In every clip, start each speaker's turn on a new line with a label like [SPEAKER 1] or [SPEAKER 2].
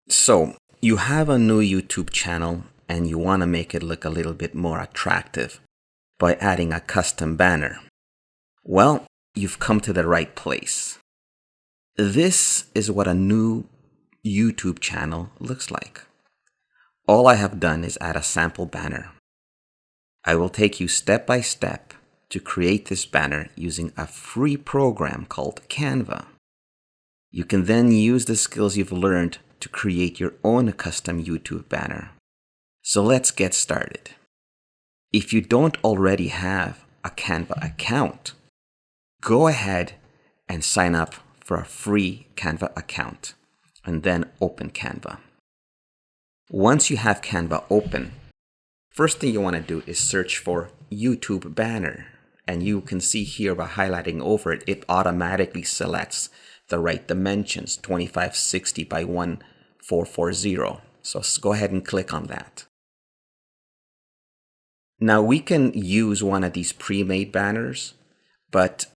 [SPEAKER 1] So you have a new YouTube channel and you want to make it look a little bit more attractive by adding a custom banner. Well, you've come to the right place. This is what a new YouTube channel looks like. All I have done is add a sample banner. I will take you step by step to create this banner using a free program called Canva. You can then use the skills you've learned to create your own custom YouTube banner. So let's get started. If you don't already have a Canva account, go ahead and sign up for a free Canva account and then open Canva. Once you have Canva open, first thing you want to do is search for YouTube banner. And you can see here by highlighting over it, it automatically selects the right dimensions, 2560 by 1440. So go ahead and click on that. Now we can use one of these pre-made banners, but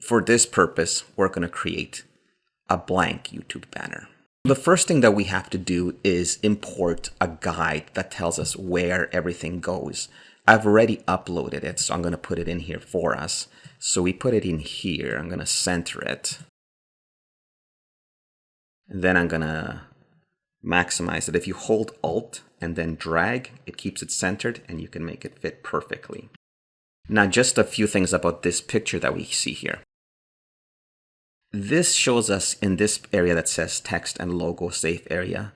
[SPEAKER 1] for this purpose, we're going to create a blank YouTube banner. The first thing that we have to do is import a guide that tells us where everything goes. I've already uploaded it, so I'm going to put it in here for us. So we put it in here. I'm going to center it. And then I'm going to maximize it. If you hold Alt and then drag, it keeps it centered and you can make it fit perfectly. Now, just a few things about this picture that we see here. This shows us in this area that says text and logo safe area.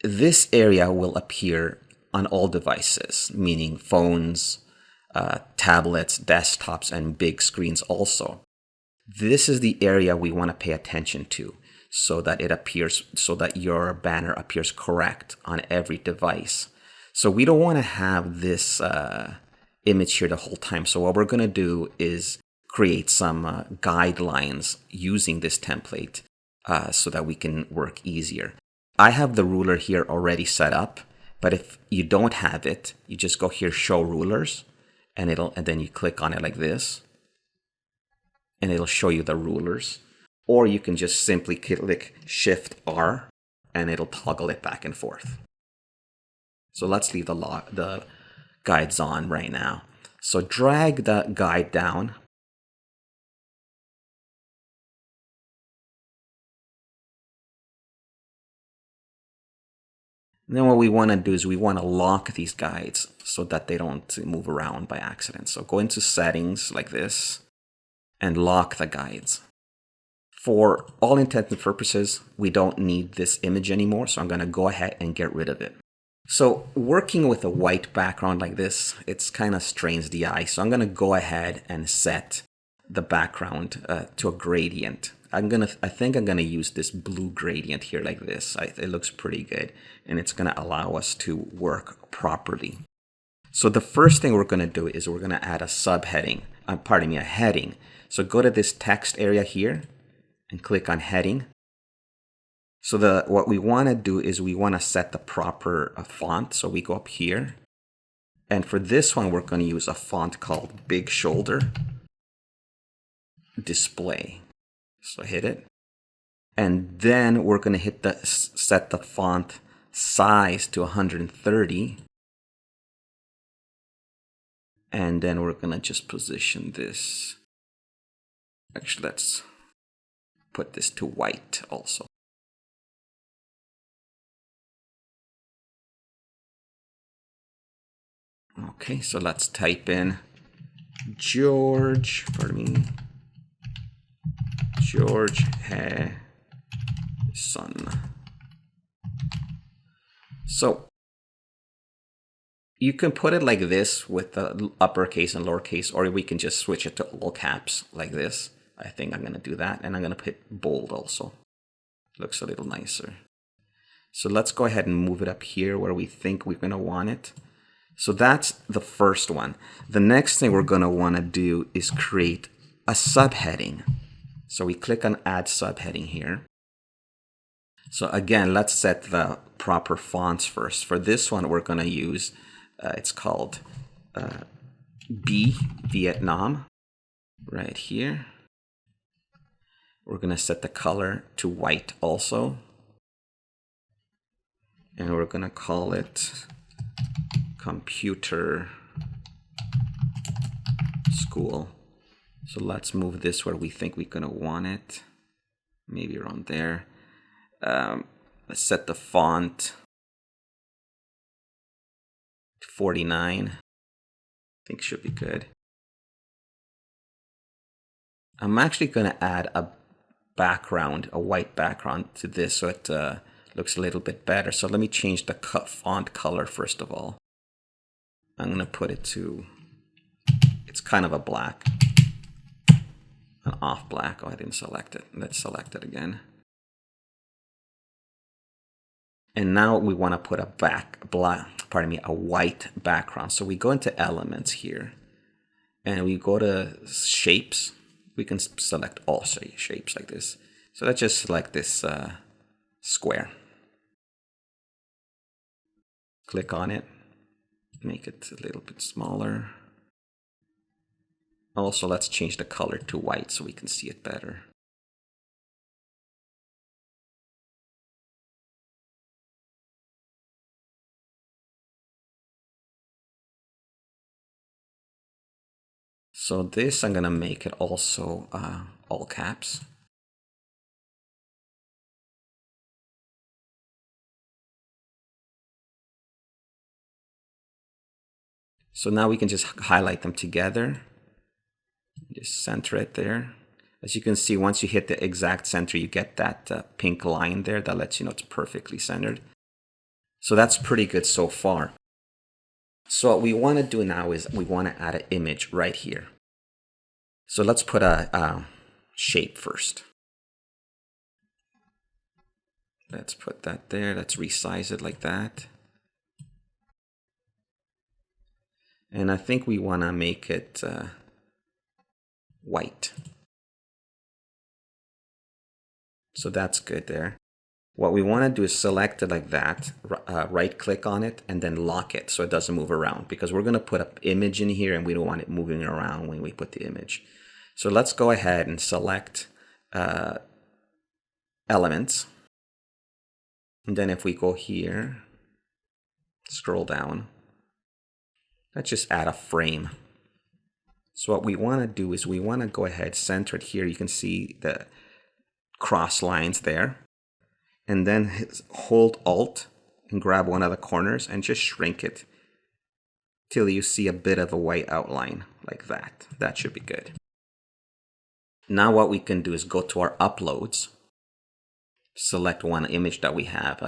[SPEAKER 1] This area will appear on all devices, meaning phones, tablets, desktops, and big screens also. This is the area we want to pay attention to so that it appears, so that your banner appears correct on every device. So we don't want to have this image here the whole time. So what we're going to do is create some guidelines using this template so that we can work easier. I have the ruler here already set up, but if you don't have it, you just go here, show rulers, and then you click on it like this, and it'll show you the rulers. Or you can just simply click Shift R, and it'll toggle it back and forth. So let's leave the guides on right now. So drag the guide down. And then what we want to do is we want to lock these guides so that they don't move around by accident. So go into settings like this and lock the guides. For all intents and purposes, we don't need this image anymore. So I'm going to go ahead and get rid of it. So working with a white background like this, it's kind of strains the eye. So I'm going to go ahead and set the background to a gradient. I think I'm gonna use this blue gradient here like this. It looks pretty good, and it's gonna allow us to work properly. So the first thing we're gonna do is we're gonna add a subheading, a heading. So go to this text area here and click on heading. So what we wanna do is we wanna set the proper font. So we go up here, and for this one, we're gonna use a font called Big Shoulder Display. So hit it, and then we're going to set the font size to 130, and then we're going to just position this. Actually, let's put this to white also. Okay, so let's type in George Harrison. So you can put it like this with the uppercase and lowercase, or we can just switch it to all caps like this. I think I'm going to do that, and I'm going to put bold also. Looks a little nicer. So let's go ahead and move it up here where we think we're going to want it. So that's the first one. The next thing we're going to want to do is create a subheading. So we click on Add Subheading here. So again, let's set the proper fonts first. For this one, we're going to use, it's called B Vietnam right here. We're going to set the color to white also. and we're gonna call it computer school. So let's move this where we think we're gonna want it, maybe around there. Let's set the font to 49. I think should be good. I'm actually gonna add a background, a white background to this so it looks a little bit better. So let me change the font color first of all. I'm gonna put it to, it's kind of a black, an off black. Oh, I didn't select it. Let's select it again. And now we want to put a white background. So we go into elements here and we go to shapes. We can select all shapes like this. So let's just select this square. Click on it, make it a little bit smaller. Also, let's change the color to white so we can see it better. So this, I'm gonna make it also all caps. So now we can just highlight them together. Just center it there. As you can see, once you hit the exact center, you get that pink line there that lets you know it's perfectly centered. So that's pretty good so far. So what we want to do now is we want to add an image right here. So let's put a shape first. Let's put that there. Let's resize it like that. And I think we want to make it white. So that's good there. What we want to do is select it like that, right click on it, and then lock it so it doesn't move around, because we're going to put an image in here and we don't want it moving around when we put the image. So let's go ahead and select elements. And then if we go here, scroll down, let's just add a frame. So what we want to do is we want to go ahead, center it here. You can see the cross lines there. And then hold Alt and grab one of the corners and just shrink it till you see a bit of a white outline like that. That should be good. Now what we can do is go to our uploads, select one image that we have.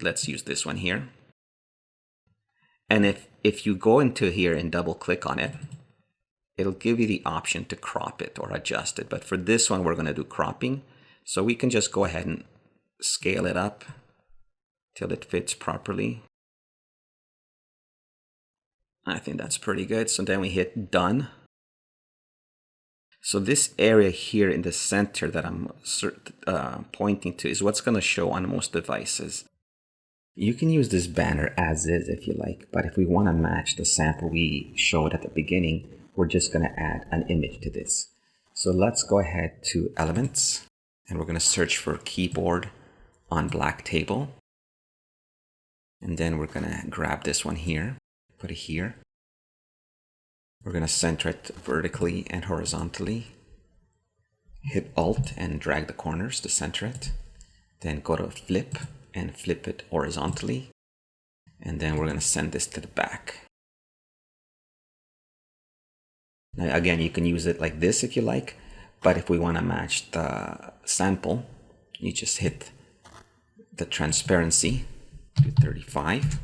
[SPEAKER 1] Let's use this one here. And if you go into here and double click on it, it'll give you the option to crop it or adjust it. But for this one, we're going to do cropping. So we can just go ahead and scale it up till it fits properly. I think that's pretty good. So then we hit done. So this area here in the center that I'm pointing to is what's going to show on most devices. You can use this banner as is if you like, but if we want to match the sample we showed at the beginning, we're just going to add an image to this. So let's go ahead to elements and we're going to search for keyboard on black table. And then we're going to grab this one here, put it here. We're going to center it vertically and horizontally. Hit Alt and drag the corners to center it. Then go to flip and flip it horizontally. And then we're going to send this to the back. Now again, you can use it like this if you like, but if we want to match the sample, you just hit the transparency to 35.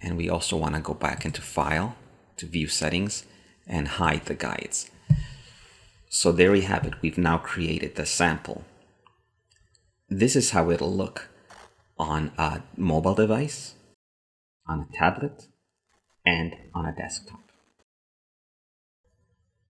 [SPEAKER 1] And we also want to go back into File, to View Settings, and hide the guides. So there we have it. We've now created the sample. This is how it'll look on a mobile device, on a tablet, and on a desktop.